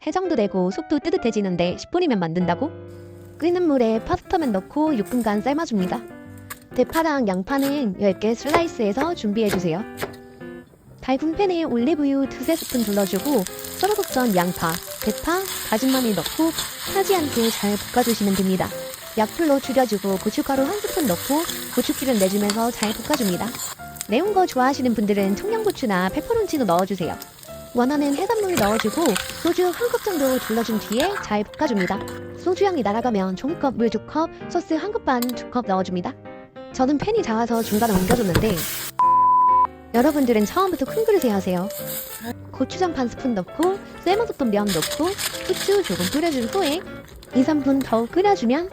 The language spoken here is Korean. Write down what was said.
해장도 되고 속도 뜨뜻해지는데 10분이면 만든다고? 끓는 물에 파스타만 넣고 6분간 삶아줍니다. 대파랑 양파는 10개 슬라이스해서 준비해주세요. 달군 팬에 올리브유 2-3스푼 둘러주고 썰어뒀던 양파, 대파, 다진 마늘 넣고 타지 않게 잘 볶아주시면 됩니다. 약불로 줄여주고 고춧가루 1스푼 넣고 고추기름 내주면서 잘 볶아줍니다. 매운 거 좋아하시는 분들은 청양고추나 페퍼론치도 넣어주세요. 원하는 해산물 넣어주고 소주 1컵 정도 둘러준 뒤에 잘 볶아줍니다. 소주 향이 날아가면 종이컵 물 2컵, 소스 1컵 반 2컵 넣어줍니다. 저는 팬이 작아서 중간에 옮겨줬는데 여러분들은 처음부터 큰 그릇에 하세요. 고추장 반 스푼 넣고 삶아뒀던 면 넣고 후추 조금 뿌려준 후에 2-3분 더 끓여주면